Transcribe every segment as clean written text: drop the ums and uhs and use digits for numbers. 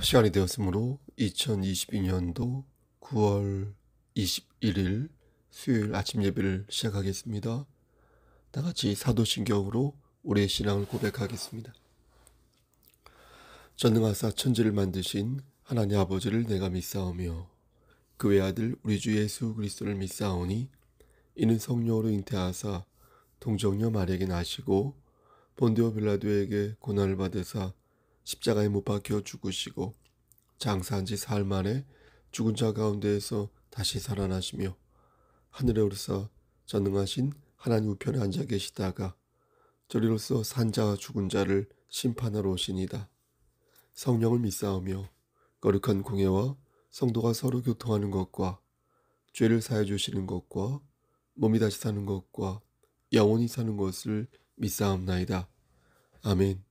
시간이 되었으므로 2022년도 9월 21일 수요일 아침 예배를 시작하겠습니다. 다 같이 사도신경으로 우리의 신앙을 고백하겠습니다. 전능하사 천지를 만드신 하나님 아버지를 내가 믿사오며 그 외아들 우리 주 예수 그리스도를 믿사오니 이는 성령으로 잉태하사 동정녀 마리아에게 나시고 본디오 빌라도에게 고난을 받으사 십자가에 못 박혀 죽으시고 장사한 지 사흘 만에 죽은 자 가운데에서 다시 살아나시며 하늘에 오르사 전능하신 하나님 우편에 앉아 계시다가 저리로서 산 자와 죽은 자를 심판하러 오시니다. 성령을 믿사오며 거룩한 공예와 성도가 서로 교통하는 것과 죄를 사해 주시는 것과 몸이 다시 사는 것과 영원히 사는 것을 믿사옵나이다. 아멘.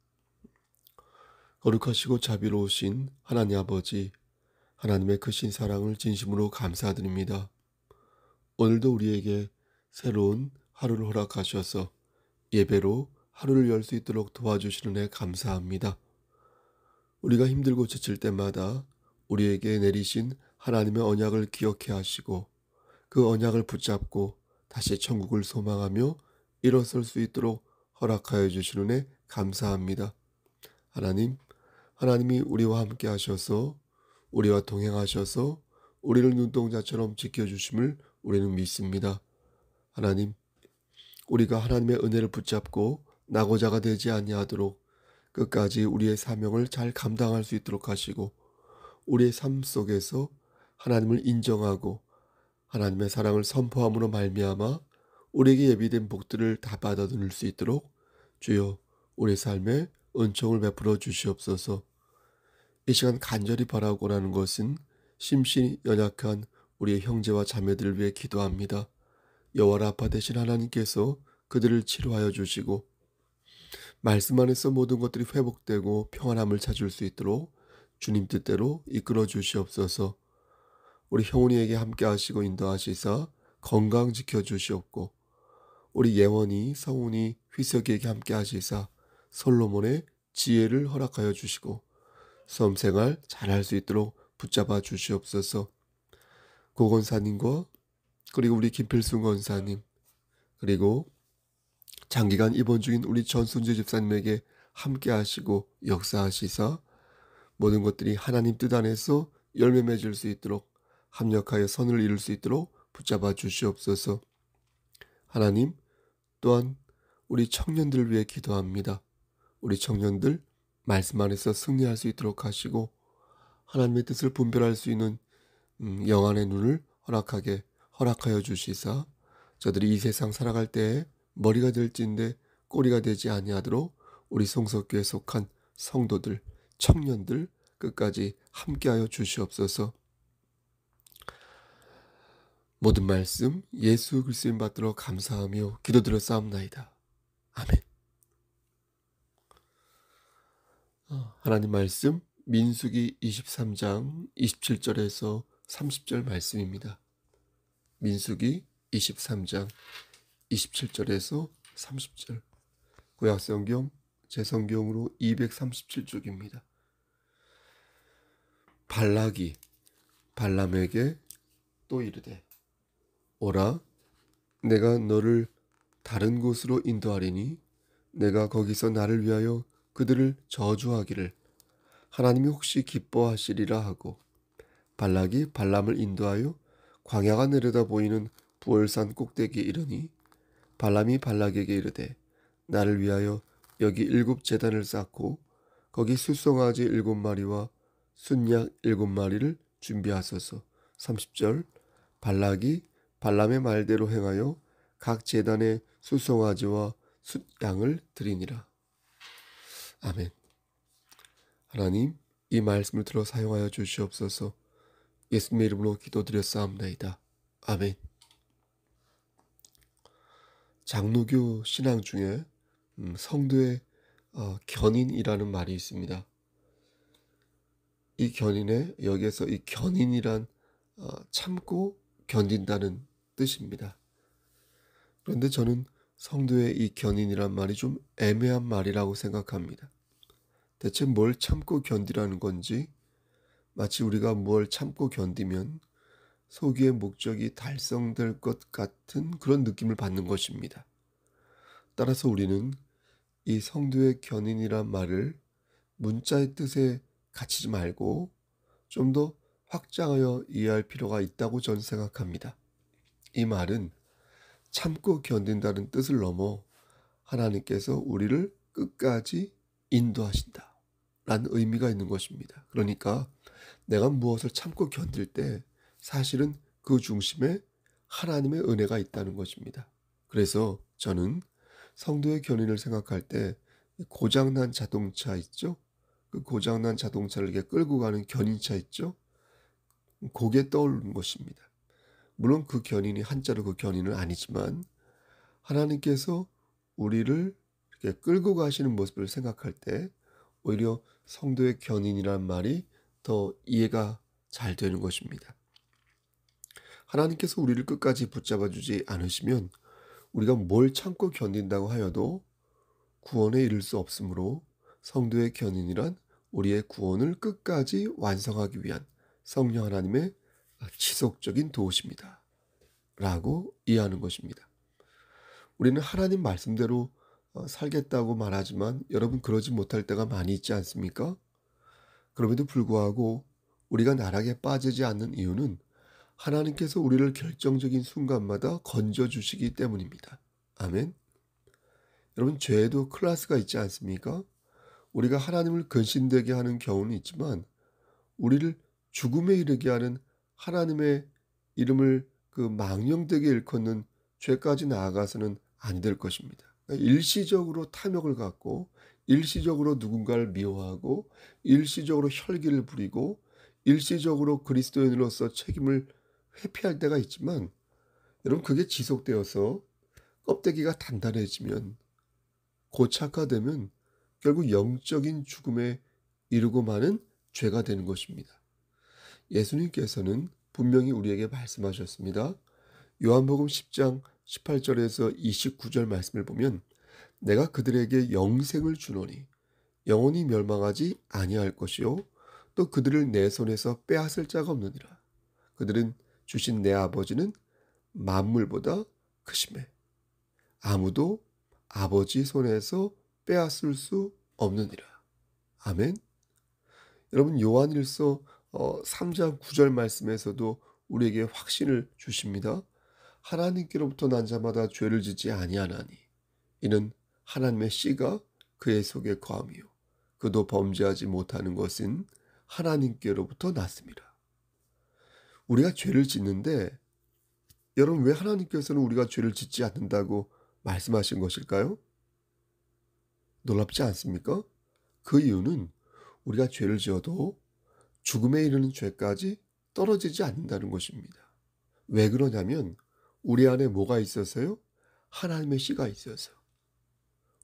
거룩하시고 자비로우신 하나님 아버지, 하나님의 크신 사랑을 진심으로 감사드립니다. 오늘도 우리에게 새로운 하루를 허락하셔서 예배로 하루를 열 수 있도록 도와주시는 애 감사합니다. 우리가 힘들고 지칠 때마다 우리에게 내리신 하나님의 언약을 기억해 하시고 그 언약을 붙잡고 다시 천국을 소망하며 일어설 수 있도록 허락하여 주시는 애 감사합니다. 하나님이 우리와 함께 하셔서 우리와 동행하셔서 우리를 눈동자처럼 지켜주심을 우리는 믿습니다. 하나님, 우리가 하나님의 은혜를 붙잡고 낙오자가 되지 아니하도록 끝까지 우리의 사명을 잘 감당할 수 있도록 하시고 우리의 삶 속에서 하나님을 인정하고 하나님의 사랑을 선포함으로 말미암아 우리에게 예비된 복들을 다 받아들일 수 있도록 주여 우리 삶에 은총을 베풀어 주시옵소서. 이 시간 간절히 바라고 하는 것은 심신이 연약한 우리의 형제와 자매들을 위해 기도합니다. 여호와 라파 되신 하나님께서 그들을 치료하여 주시고 말씀 안에서 모든 것들이 회복되고 평안함을 찾을 수 있도록 주님 뜻대로 이끌어 주시옵소서. 우리 형훈이에게 함께 하시고 인도하시사 건강 지켜 주시옵고 우리 예원이, 성훈이, 휘석이에게 함께 하시사 솔로몬의 지혜를 허락하여 주시고 수험생활 잘할 수 있도록 붙잡아 주시옵소서. 고 권사님과 그리고 우리 김필순 권사님 그리고 장기간 입원 중인 우리 전순재 집사님에게 함께 하시고 역사하시사 모든 것들이 하나님 뜻 안에서 열매 맺을 수 있도록 합력하여 선을 이룰 수 있도록 붙잡아 주시옵소서. 하나님, 또한 우리 청년들을 위해 기도합니다. 우리 청년들 말씀 안에서 승리할 수 있도록 하시고 하나님의 뜻을 분별할 수 있는 영안의 눈을 허락하여 주시사 저들이 이 세상 살아갈 때에 머리가 될진데 꼬리가 되지 아니하도록 우리 성석교에 속한 성도들, 청년들 끝까지 함께하여 주시옵소서. 모든 말씀 예수 그리스도인 받들어 감사하며 기도드렸사옵나이다. 아멘. 하나님 말씀 민수기 23장 27절에서 30절 말씀입니다. 민수기 23장 27절에서 30절 구약성경 제성경으로 237쪽입니다. 발락이 발람에게 또 이르되 오라 내가 너를 다른 곳으로 인도하리니 내가 거기서 나를 위하여 그들을 저주하기를 하나님이 혹시 기뻐하시리라 하고 발락이 발람을 인도하여 광야가 내려다 보이는 부월산 꼭대기에 이르니 발람이 발락에게 이르되 나를 위하여 여기 7 제단을 쌓고 거기 수송아지 7마리와 순양 7마리를 준비하소서. 30절 발락이 발람의 말대로 행하여 각 제단에 수송아지와 숫양을 드리니라. 아멘. 하나님, 이 말씀을 들어 사용하여 주시옵소서. 예수님의 이름으로 기도드렸사옵나이다. 아멘. 장로교 신앙 중에 성도의 견인이라는 말이 있습니다. 이 견인에 여기에서 이 견인이란 참고 견딘다는 뜻입니다. 그런데 저는 성도의 이 견인이란 말이 좀 애매한 말이라고 생각합니다. 대체 뭘 참고 견디라는 건지 마치 우리가 뭘 참고 견디면 소기의 목적이 달성될 것 같은 그런 느낌을 받는 것입니다. 따라서 우리는 이 성도의 견인이란 말을 문자의 뜻에 갇히지 말고 좀 더 확장하여 이해할 필요가 있다고 저는 생각합니다. 이 말은 참고 견딘다는 뜻을 넘어 하나님께서 우리를 끝까지 인도하신다 라는 의미가 있는 것입니다. 그러니까 내가 무엇을 참고 견딜 때 사실은 그 중심에 하나님의 은혜가 있다는 것입니다. 그래서 저는 성도의 견인을 생각할 때 고장난 자동차 있죠? 그 고장난 자동차를 이렇게 끌고 가는 견인차 있죠? 그게 떠오르는 것입니다. 물론 그 견인이 한자로 그 견인은 아니지만 하나님께서 우리를 이렇게 끌고 가시는 모습을 생각할 때 오히려 성도의 견인이란 말이 더 이해가 잘 되는 것입니다. 하나님께서 우리를 끝까지 붙잡아 주지 않으시면 우리가 뭘 참고 견딘다고 하여도 구원에 이를 수 없으므로 성도의 견인이란 우리의 구원을 끝까지 완성하기 위한 성령 하나님의 지속적인 도우십니다. 라고 이해하는 것입니다. 우리는 하나님 말씀대로 살겠다고 말하지만 여러분 그러지 못할 때가 많이 있지 않습니까? 그럼에도 불구하고 우리가 나락에 빠지지 않는 이유는 하나님께서 우리를 결정적인 순간마다 건져주시기 때문입니다. 아멘. 여러분 죄에도 클래스가 있지 않습니까? 우리가 하나님을 근신되게 하는 경우는 있지만 우리를 죽음에 이르게 하는 하나님의 이름을 그 망령되게 일컫는 죄까지 나아가서는 안 될 것입니다. 일시적으로 탐욕을 갖고 일시적으로 누군가를 미워하고 일시적으로 혈기를 부리고 일시적으로 그리스도인으로서 책임을 회피할 때가 있지만 여러분 그게 지속되어서 껍데기가 단단해지면 고착화되면 결국 영적인 죽음에 이르고 마는 죄가 되는 것입니다. 예수님께서는 분명히 우리에게 말씀하셨습니다. 요한복음 10장 18절에서 29절 말씀을 보면 내가 그들에게 영생을 주노니 영원히 멸망하지 아니할 것이요 또 그들을 내 손에서 빼앗을 자가 없느니라. 그들은 주신 내 아버지는 만물보다 크심에 아무도 아버지 손에서 빼앗을 수 없느니라. 아멘. 여러분 요한일서 3장 9절 말씀에서도 우리에게 확신을 주십니다. 하나님께로부터 난 자마다 죄를 짓지 아니하나니 이는 하나님의 씨가 그의 속에 거함이요 그도 범죄하지 못하는 것은 하나님께로부터 났습니다. 우리가 죄를 짓는데 여러분 왜 하나님께서는 우리가 죄를 짓지 않는다고 말씀하신 것일까요? 놀랍지 않습니까? 그 이유는 우리가 죄를 지어도 죽음에 이르는 죄까지 떨어지지 않는다는 것입니다. 왜 그러냐면 우리 안에 뭐가 있어서요? 하나님의 씨가 있어서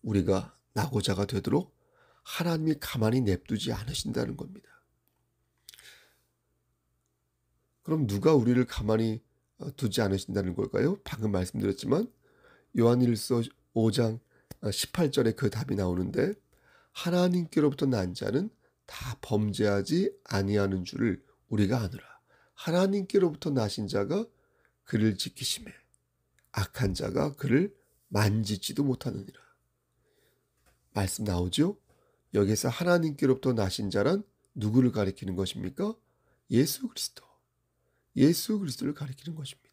우리가 낙오자가 되도록 하나님이 가만히 냅두지 않으신다는 겁니다. 그럼 누가 우리를 가만히 두지 않으신다는 걸까요? 방금 말씀드렸지만 요한일서 5장 18절에 그 답이 나오는데 하나님께로부터 난 자는 다 범죄하지 아니하는 줄을 우리가 아노라. 하나님께로부터 나신 자가 그를 지키심에 악한 자가 그를 만지지도 못하느니라. 말씀 나오죠? 여기서 하나님께로부터 나신 자란 누구를 가리키는 것입니까? 예수 그리스도. 예수 그리스도를 가리키는 것입니다.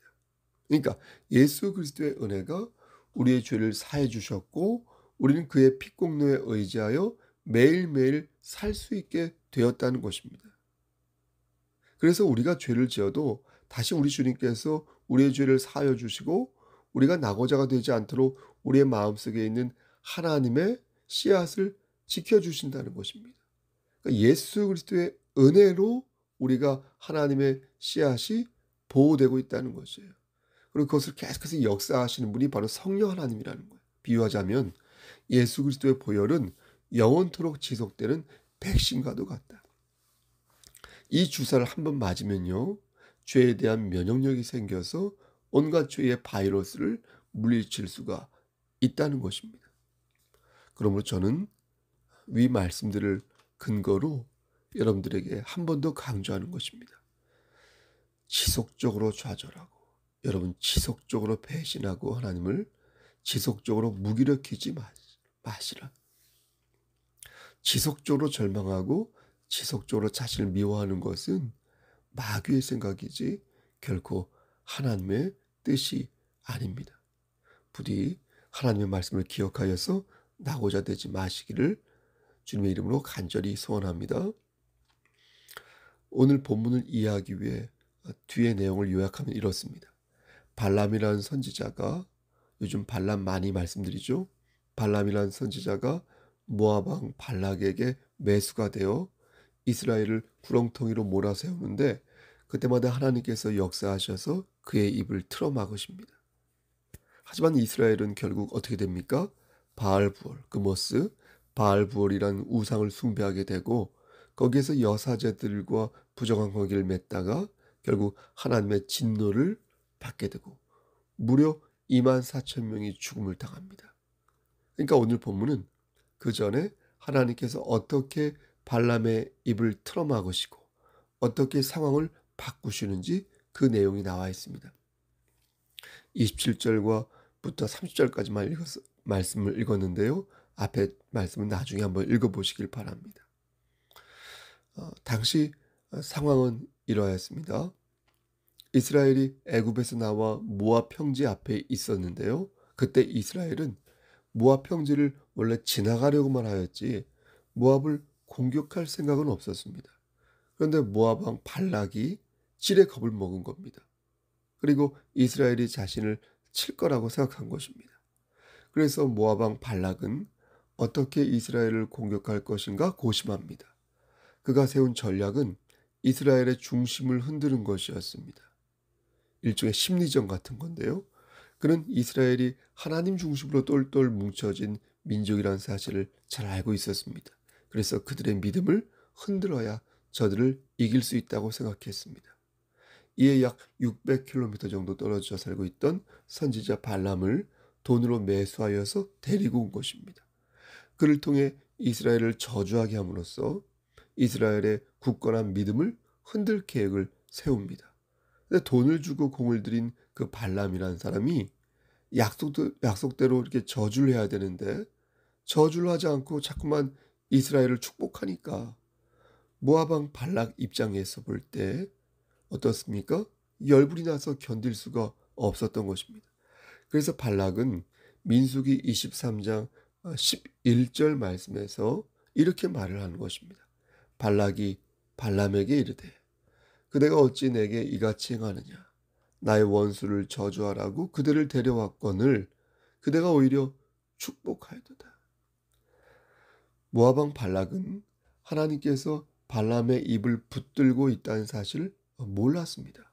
그러니까 예수 그리스도의 은혜가 우리의 죄를 사해 주셨고 우리는 그의 피공로에 의지하여 매일매일 살 수 있게 되었다는 것입니다. 그래서 우리가 죄를 지어도 다시 우리 주님께서 우리의 죄를 사하여 주시고 우리가 낙오자가 되지 않도록 우리의 마음속에 있는 하나님의 씨앗을 지켜주신다는 것입니다. 그러니까 예수 그리스도의 은혜로 우리가 하나님의 씨앗이 보호되고 있다는 것이에요. 그리고 그것을 계속해서 역사하시는 분이 바로 성령 하나님이라는 거예요. 비유하자면 예수 그리스도의 보혈은 영원토록 지속되는 백신과도 같다. 이 주사를 한번 맞으면요. 죄에 대한 면역력이 생겨서 온갖 죄의 바이러스를 물리칠 수가 있다는 것입니다. 그러므로 저는 위 말씀들을 근거로 여러분들에게 한 번 더 강조하는 것입니다. 지속적으로 좌절하고 여러분 지속적으로 배신하고 하나님을 지속적으로 무기력해지지 마시라. 지속적으로 절망하고 지속적으로 자신을 미워하는 것은 마귀의 생각이지 결코 하나님의 뜻이 아닙니다. 부디 하나님의 말씀을 기억하여서 나고자 되지 마시기를 주님의 이름으로 간절히 소원합니다. 오늘 본문을 이해하기 위해 뒤의 내용을 요약하면 이렇습니다. 발람이라는 선지자가, 요즘 발람 많이 말씀드리죠. 발람이라는 선지자가 모압 왕 발락에게 매수가 되어 이스라엘을 구렁텅이로 몰아세우는데 그때마다 하나님께서 역사하셔서 그의 입을 틀어막으십니다. 하지만 이스라엘은 결국 어떻게 됩니까? 바알부얼, 그모스, 바알부얼이라는 우상을 숭배하게 되고 거기에서 여사제들과 부정한 관계를 맺다가 결국 하나님의 진노를 받게 되고 무려 24,000명이 죽음을 당합니다. 그러니까 오늘 본문은 그 전에 하나님께서 어떻게 발람의 입을 틀어막으시고 어떻게 상황을 바꾸시는지 그 내용이 나와 있습니다. 27절부터 30절까지만 말씀을 읽었는데요. 앞에 말씀은 나중에 한번 읽어보시길 바랍니다. 당시 상황은 이러했습니다. 이스라엘이 애굽에서 나와 모압 평지 앞에 있었는데요. 그때 이스라엘은 모압 평지를 원래 지나가려고만 하였지 모압을 공격할 생각은 없었습니다. 그런데 모압 왕 발락이 찔의 겁을 먹은 겁니다. 그리고 이스라엘이 자신을 칠 거라고 생각한 것입니다. 그래서 모압 왕 발락은 어떻게 이스라엘을 공격할 것인가 고심합니다. 그가 세운 전략은 이스라엘의 중심을 흔드는 것이었습니다. 일종의 심리전 같은 건데요. 그는 이스라엘이 하나님 중심으로 똘똘 뭉쳐진 민족이라는 사실을 잘 알고 있었습니다. 그래서 그들의 믿음을 흔들어야 저들을 이길 수 있다고 생각했습니다. 이에 약 600km 정도 떨어져 살고 있던 선지자 발람을 돈으로 매수하여서 데리고 온 것입니다. 그를 통해 이스라엘을 저주하게 함으로써 이스라엘의 굳건한 믿음을 흔들 계획을 세웁니다. 근데 돈을 주고 공을 들인 그 발람이라는 사람이 약속대로 이렇게 저주를 해야 되는데 저주를 하지 않고 자꾸만 이스라엘을 축복하니까 모압 왕 발락 입장에서 볼 때 어떻습니까? 열불이 나서 견딜 수가 없었던 것입니다. 그래서 발락은 민수기 23장 11절 말씀에서 이렇게 말을 하는 것입니다. 발락이 발람에게 이르되 그대가 어찌 내게 이같이 행하느냐 나의 원수를 저주하라고 그들을 데려왔거늘 그대가 오히려 축복하였도다. 모압 왕 발락은 하나님께서 발람의 입을 붙들고 있다는 사실을 몰랐습니다.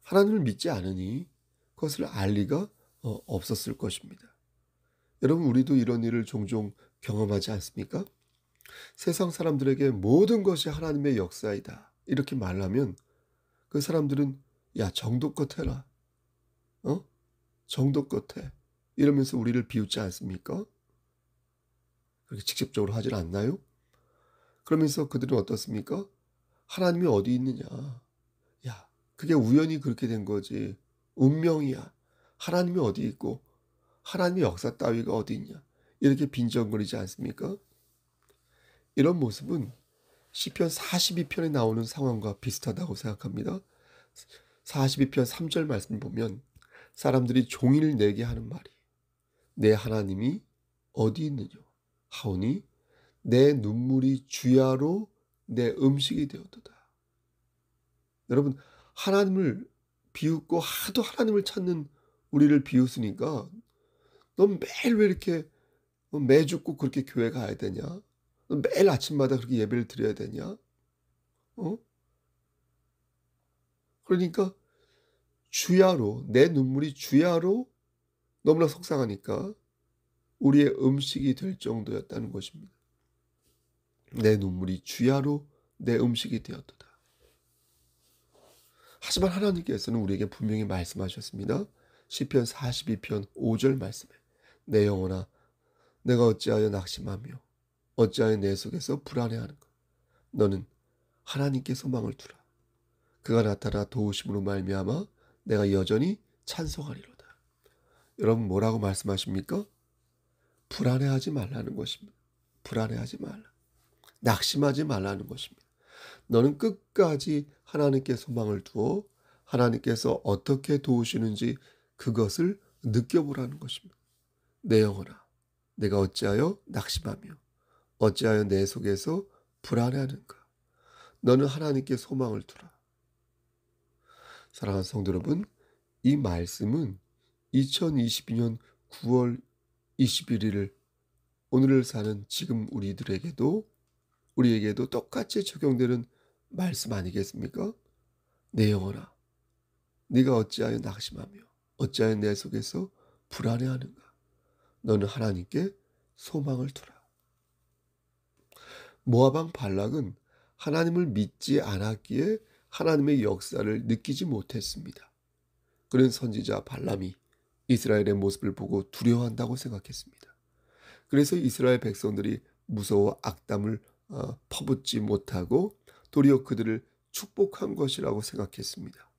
하나님을 믿지 않으니 그것을 알 리가 없었을 것입니다. 여러분 우리도 이런 일을 종종 경험하지 않습니까? 세상 사람들에게 모든 것이 하나님의 역사이다 이렇게 말하면 그 사람들은 야 정도껏 해라 정도껏 해 이러면서 우리를 비웃지 않습니까? 그렇게 직접적으로 하질 않나요? 그러면서 그들은 어떻습니까? 하나님이 어디 있느냐 야 그게 우연히 그렇게 된 거지 운명이야 하나님이 어디 있고 하나님의 역사 따위가 어디 있냐 이렇게 빈정거리지 않습니까? 이런 모습은 시편 42편에 나오는 상황과 비슷하다고 생각합니다. 42편 3절 말씀 보면 사람들이 종일 내게 하는 말이 내 하나님이 어디 있느냐 하오니 내 눈물이 주야로 내 음식이 되었도다. 여러분 하나님을 비웃고 하도 하나님을 찾는 우리를 비웃으니까 넌 매일 왜 이렇게 매주 꼭 그렇게 교회 가야 되냐? 넌 매일 아침마다 그렇게 예배를 드려야 되냐? 그러니까 주야로 내 눈물이 주야로 너무나 속상하니까 우리의 음식이 될 정도였다는 것입니다. 내 눈물이 주야로 내 음식이 되었도다. 하지만 하나님께서는 우리에게 분명히 말씀하셨습니다. 시편 42편 5절 말씀에 내 영혼아 내가 어찌하여 낙심하며 어찌하여 내 속에서 불안해하는가. 너는 하나님께 소망을 두라. 그가 나타나 도우심으로 말미암아 내가 여전히 찬송하리로다. 여러분 뭐라고 말씀하십니까? 불안해하지 말라는 것입니다. 불안해하지 말라. 낙심하지 말라는 것입니다. 너는 끝까지 하나님께 소망을 두어 하나님께서 어떻게 도우시는지 그것을 느껴보라는 것입니다. 내 영혼아, 내가 어찌하여 낙심하며 어찌하여 내 속에서 불안해하는가? 너는 하나님께 소망을 두라. 사랑하는 성도 여러분, 이 말씀은 2022년 9월 21일 오늘을 사는 지금 우리에게도 똑같이 적용되는 말씀 아니겠습니까? 내 영혼아, 네가 어찌하여 낙심하며 어찌하여 내 속에서 불안해하는가? 너는 하나님께 소망을 두라. 모압 왕 발락은 하나님을 믿지 않았기에 하나님의 역사를 느끼지 못했습니다. 그런 선지자 발람이 이스라엘의 모습을 보고 두려워한다고 생각했습니다. 그래서 이스라엘 백성들이 무서워 악담을 퍼붓지 못하고 도리어 그들을 축복한 것이라고 생각했습니다.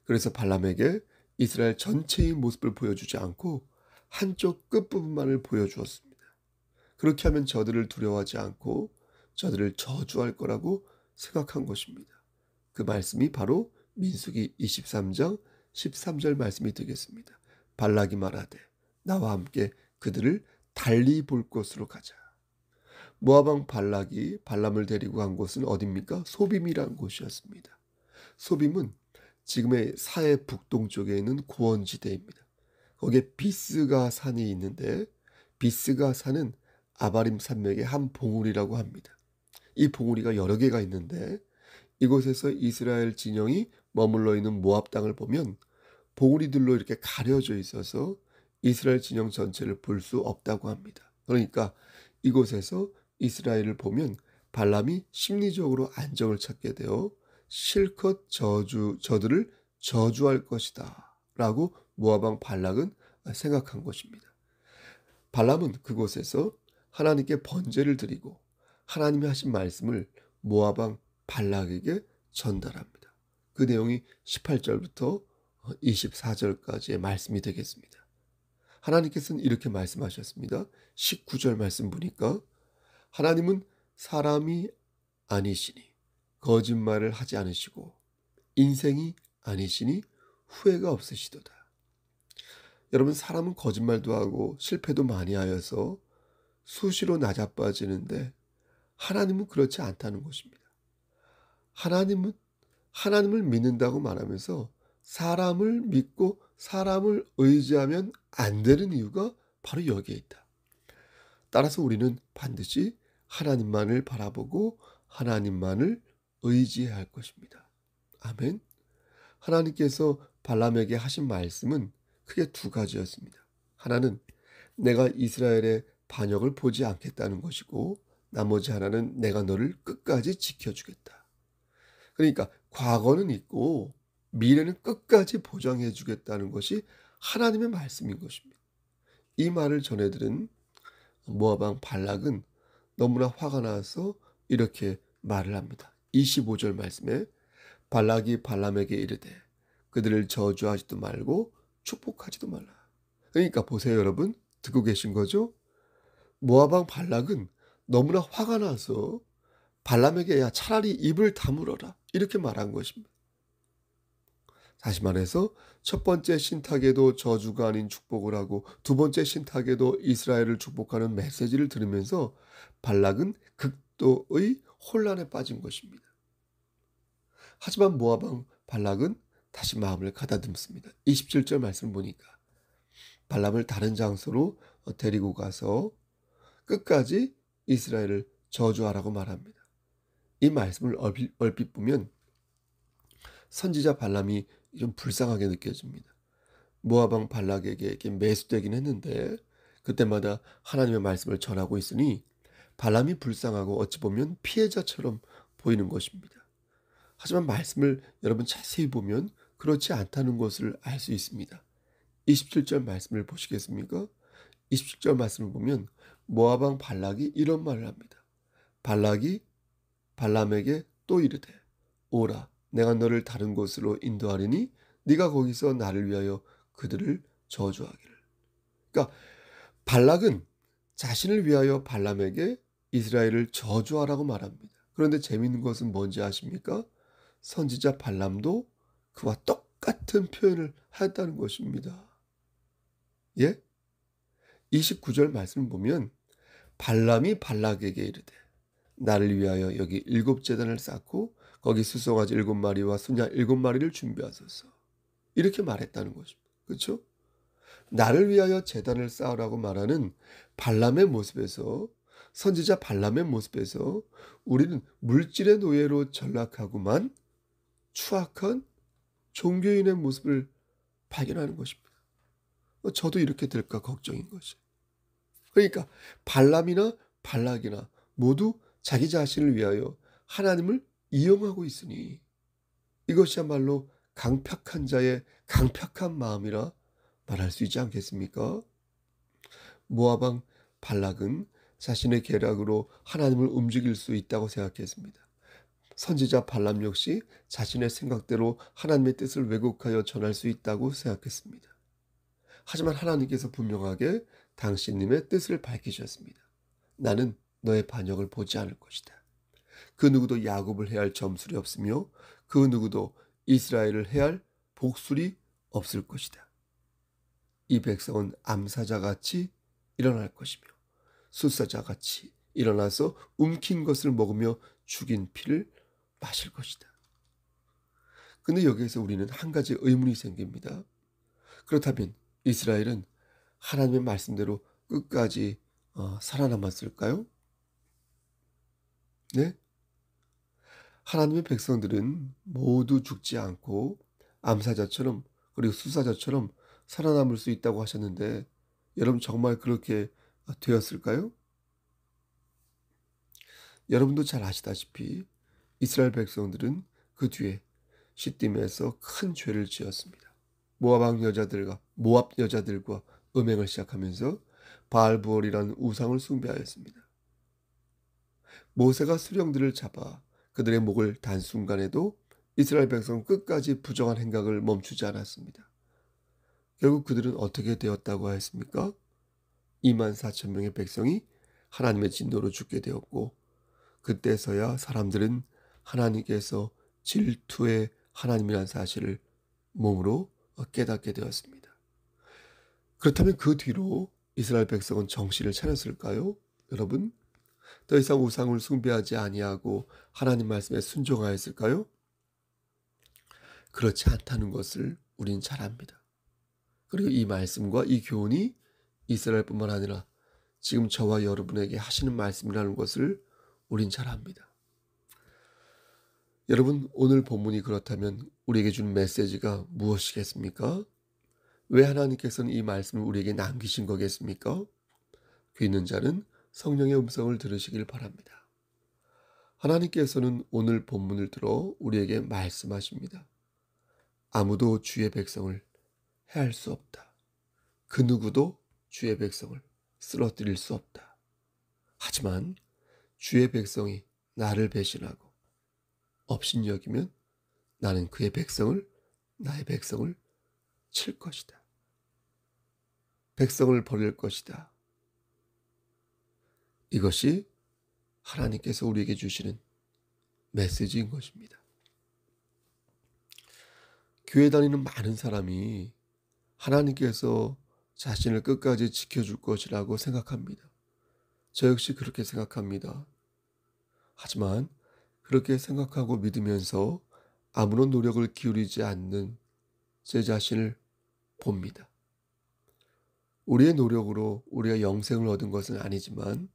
그래서 발람에게 이스라엘 전체의 모습을 보여주지 않고 한쪽 끝부분만을 보여주었습니다. 그렇게 하면 저들을 두려워하지 않고 저들을 저주할 거라고 생각한 것입니다. 그 말씀이 바로 민수기 23장 13절 말씀이 되겠습니다. 발락이 말하되 나와 함께 그들을 달리 볼 곳으로 가자. 모압 왕 발락이 발람을 데리고 간 곳은 어디입니까? 소빔이라는 곳이었습니다. 소빔은 지금의 사해 북동쪽에 있는 고원지대입니다. 거기에 비스가 산이 있는데 비스가 산은 아바림 산맥의 한 봉우리라고 합니다. 이 봉우리가 여러 개가 있는데 이곳에서 이스라엘 진영이 머물러 있는 모압 땅을 보면 봉우리들로 이렇게 가려져 있어서 이스라엘 진영 전체를 볼 수 없다고 합니다. 그러니까 이곳에서 이스라엘을 보면 발람이 심리적으로 안정을 찾게 되어 실컷 저들을 저주할 것이다 라고 모압 왕 발락은 생각한 것입니다. 발람은 그곳에서 하나님께 번제를 드리고 하나님이 하신 말씀을 모압 왕 발락에게 전달합니다. 그 내용이 18절부터 24절까지의 말씀이 되겠습니다. 하나님께서는 이렇게 말씀하셨습니다. 19절 말씀 보니까 하나님은 사람이 아니시니 거짓말을 하지 않으시고 인생이 아니시니 후회가 없으시도다. 여러분 사람은 거짓말도 하고 실패도 많이 하여서 수시로 낮아빠지는데 하나님은 그렇지 않다는 것입니다. 하나님을 믿는다고 말하면서 사람을 믿고 사람을 의지하면 안 되는 이유가 바로 여기에 있다. 따라서 우리는 반드시 하나님만을 바라보고 하나님만을 의지해야 할 것입니다. 아멘. 하나님께서 발람에게 하신 말씀은 크게 두 가지였습니다. 하나는 내가 이스라엘의 반역을 보지 않겠다는 것이고 나머지 하나는 내가 너를 끝까지 지켜주겠다. 그러니까 과거는 있고 미래는 끝까지 보장해 주겠다는 것이 하나님의 말씀인 것입니다. 이 말을 전해들은 모압 왕 발락은 너무나 화가 나서 이렇게 말을 합니다. 25절 말씀에 발락이 발람에게 이르되 그들을 저주하지도 말고 축복하지도 말라. 그러니까 보세요 여러분. 듣고 계신 거죠? 모압 왕 발락은 너무나 화가 나서 발람에게 야 차라리 입을 다물어라 이렇게 말한 것입니다. 다시 말해서 첫 번째 신탁에도 저주가 아닌 축복을 하고 두 번째 신탁에도 이스라엘을 축복하는 메시지를 들으면서 발락은 극도의 혼란에 빠진 것입니다. 하지만 모압 왕 발락은 다시 마음을 가다듬습니다. 27절 말씀을 보니까 발람을 다른 장소로 데리고 가서 끝까지 이스라엘을 저주하라고 말합니다. 이 말씀을 얼핏 보면 선지자 발람이 좀 불쌍하게 느껴집니다. 모압 왕 발락에게 매수되긴 했는데 그때마다 하나님의 말씀을 전하고 있으니 발람이 불쌍하고 어찌 보면 피해자처럼 보이는 것입니다. 하지만 말씀을 여러분 자세히 보면 그렇지 않다는 것을 알 수 있습니다. 27절 말씀을 보시겠습니까? 27절 말씀을 보면 모압 왕 발락이 이런 말을 합니다. 발락이 발람에게 또 이르되 오라 내가 너를 다른 곳으로 인도하리니 네가 거기서 나를 위하여 그들을 저주하기를. 그러니까 발락은 자신을 위하여 발람에게 이스라엘을 저주하라고 말합니다. 그런데 재미있는 것은 뭔지 아십니까? 선지자 발람도 그와 똑같은 표현을 하였다는 것입니다. 예? 29절 말씀을 보면 발람이 발락에게 이르되 나를 위하여 여기 7제단을 쌓고 거기 수송아지 7마리와 수냐 7마리를 준비하소서. 이렇게 말했다는 것입니다. 그렇죠? 나를 위하여 제단을 쌓으라고 말하는 발람의 모습에서, 선지자 발람의 모습에서 우리는 물질의 노예로 전락하고만 추악한 종교인의 모습을 발견하는 것입니다. 저도 이렇게 될까 걱정인 것이. 그러니까 발람이나 발락이나 모두 자기 자신을 위하여 하나님을 이용하고 있으니 이것이야말로 강팍한 자의 강팍한 마음이라 말할 수 있지 않겠습니까? 모압 왕 발락은 자신의 계략으로 하나님을 움직일 수 있다고 생각했습니다. 선지자 발람 역시 자신의 생각대로 하나님의 뜻을 왜곡하여 전할 수 있다고 생각했습니다. 하지만 하나님께서 분명하게 당신님의 뜻을 밝히셨습니다. 나는 너의 반역을 보지 않을 것이다. 그 누구도 야곱을 해할 점술이 없으며 그 누구도 이스라엘을 해할 복술이 없을 것이다. 이 백성은 암사자같이 일어날 것이며 숫사자같이 일어나서 움킨 것을 먹으며 죽인 피를 마실 것이다. 근데 여기에서 우리는 한 가지 의문이 생깁니다. 그렇다면 이스라엘은 하나님의 말씀대로 끝까지 살아남았을까요? 네? 하나님의 백성들은 모두 죽지 않고 암사자처럼 그리고 수사자처럼 살아남을 수 있다고 하셨는데 여러분 정말 그렇게 되었을까요? 여러분도 잘 아시다시피 이스라엘 백성들은 그 뒤에 시딤에서 큰 죄를 지었습니다. 모압 여자들과 음행을 시작하면서 바알부올이라는 우상을 숭배하였습니다. 모세가 수령들을 잡아 그들의 목을 단 순간에도 이스라엘 백성은 끝까지 부정한 행각을 멈추지 않았습니다. 결국 그들은 어떻게 되었다고 하였습니까? 24,000명의 백성이 하나님의 진노로 죽게 되었고 그때서야 사람들은 하나님께서 질투의 하나님이라는 사실을 몸으로 깨닫게 되었습니다. 그렇다면 그 뒤로 이스라엘 백성은 정신을 차렸을까요? 여러분, 더 이상 우상을 숭배하지 아니하고 하나님 말씀에 순종하였을까요? 그렇지 않다는 것을 우린 잘 압니다. 그리고 이 말씀과 이 교훈이 이스라엘뿐만 아니라 지금 저와 여러분에게 하시는 말씀이라는 것을 우린 잘 압니다. 여러분, 오늘 본문이 그렇다면 우리에게 준 메시지가 무엇이겠습니까? 왜 하나님께서는 이 말씀을 우리에게 남기신 거겠습니까? 귀 있는 자는 성령의 음성을 들으시길 바랍니다. 하나님께서는 오늘 본문을 들어 우리에게 말씀하십니다. 아무도 주의 백성을 해할 수 없다. 그 누구도 주의 백성을 쓰러뜨릴 수 없다. 하지만 주의 백성이 나를 배신하고 업신여기면 나는 나의 백성을 칠 것이다. 백성을 버릴 것이다. 이것이 하나님께서 우리에게 주시는 메시지인 것입니다. 교회 다니는 많은 사람이 하나님께서 자신을 끝까지 지켜줄 것이라고 생각합니다. 저 역시 그렇게 생각합니다. 하지만 그렇게 생각하고 믿으면서 아무런 노력을 기울이지 않는 제 자신을 봅니다. 우리의 노력으로 우리가 영생을 얻은 것은 아니지만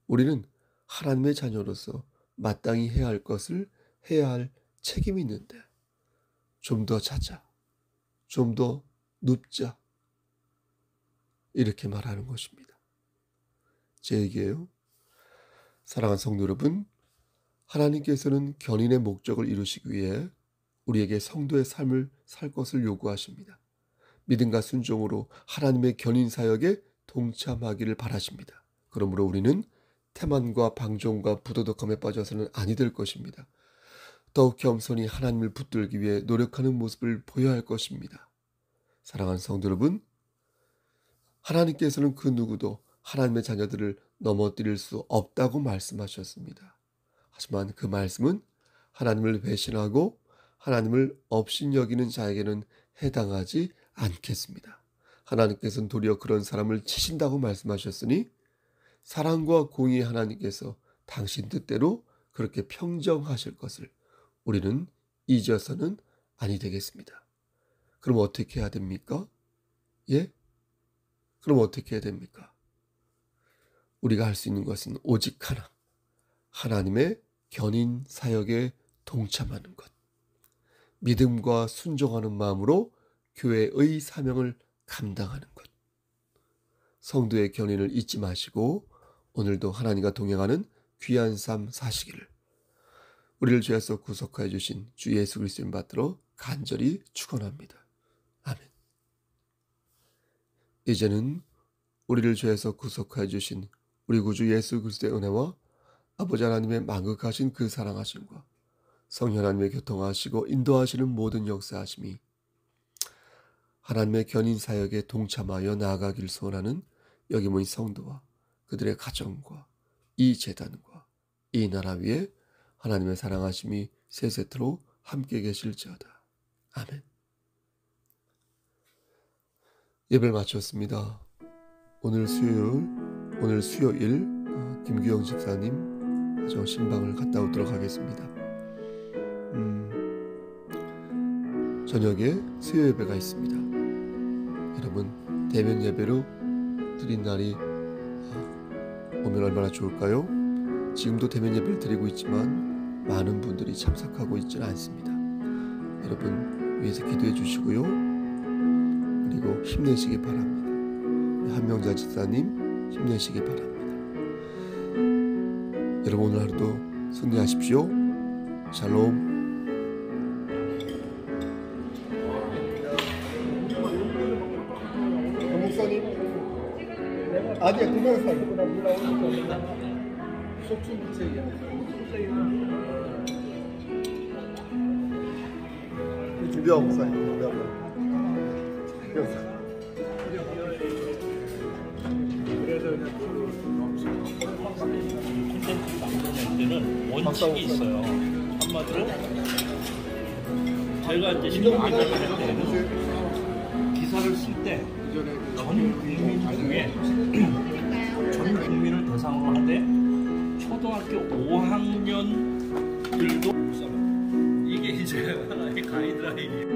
우리는 하나님의 자녀로서 마땅히 해야 할 것을 해야 할 책임이 있는데 좀 더 자자, 좀 더 눕자 이렇게 말하는 것입니다. 제 얘기예요. 사랑하는 성도 여러분, 하나님께서는 견인의 목적을 이루시기 위해 우리에게 성도의 삶을 살 것을 요구하십니다. 믿음과 순종으로 하나님의 견인 사역에 동참하기를 바라십니다. 그러므로 우리는 태만과 방종과 부도덕함에 빠져서는 아니 될 것입니다. 더욱 겸손히 하나님을 붙들기 위해 노력하는 모습을 보여야 할 것입니다. 사랑하는 성도 여러분, 하나님께서는 그 누구도 하나님의 자녀들을 넘어뜨릴 수 없다고 말씀하셨습니다. 하지만 그 말씀은 하나님을 배신하고 하나님을 업신여기는 자에게는 해당하지 않겠습니다. 하나님께서는 도리어 그런 사람을 치신다고 말씀하셨으니 사랑과 공의의 하나님께서 당신 뜻대로 그렇게 평정하실 것을 우리는 잊어서는 아니 되겠습니다. 그럼 어떻게 해야 됩니까? 예? 그럼 어떻게 해야 됩니까? 우리가 할 수 있는 것은 오직 하나, 하나님의 견인 사역에 동참하는 것, 믿음과 순종하는 마음으로 교회의 사명을 감당하는 것. 성도의 견인을 잊지 마시고 오늘도 하나님과 동행하는 귀한 삶 사시기를 우리를 죄에서 구속하여 주신 주 예수 그리스도를 받들어 간절히 축원합니다. 아멘. 이제는 우리를 죄에서 구속하여 주신 우리 구주 예수 그리스도의 은혜와 아버지 하나님의 만극하신 그 사랑하심과 성령 하나님의 교통하시고 인도하시는 모든 역사하심이 하나님의 견인 사역에 동참하여 나아가길 소원하는 여기 모인 성도와 그들의 가정과 이 제단과 이 나라 위에 하나님의 사랑하심이 세세토록 함께 계실지어다. 아멘. 예배를 마쳤습니다. 오늘 수요일 김규영 집사님 가정 신방을 갔다 오도록 하겠습니다. 저녁에 수요 예배가 있습니다. 여러분 대면 예배로 드린 날이 오면 얼마나 좋을까요? 지금도 대면 예배를 드리고 있지만 많은 분들이 참석하고 있지는 않습니다. 여러분 위해서 기도해 주시고요. 그리고 힘내시기 바랍니다. 한명자 집사님 힘내시기 바랍니다. 여러분 오늘 하루도 승리하십시오. 샬롬. 아니야, 그만 준비하고 콘텐츠 만드는 데는 원칙이 있어요. 한마디로 제가 이제 신경기자를 할 때는 기사를 쓸 때 전 국민 중에 전 국민을 대상으로 하되 초등학교 5학년들도 이게 이제 하나의 가이드라인이에요.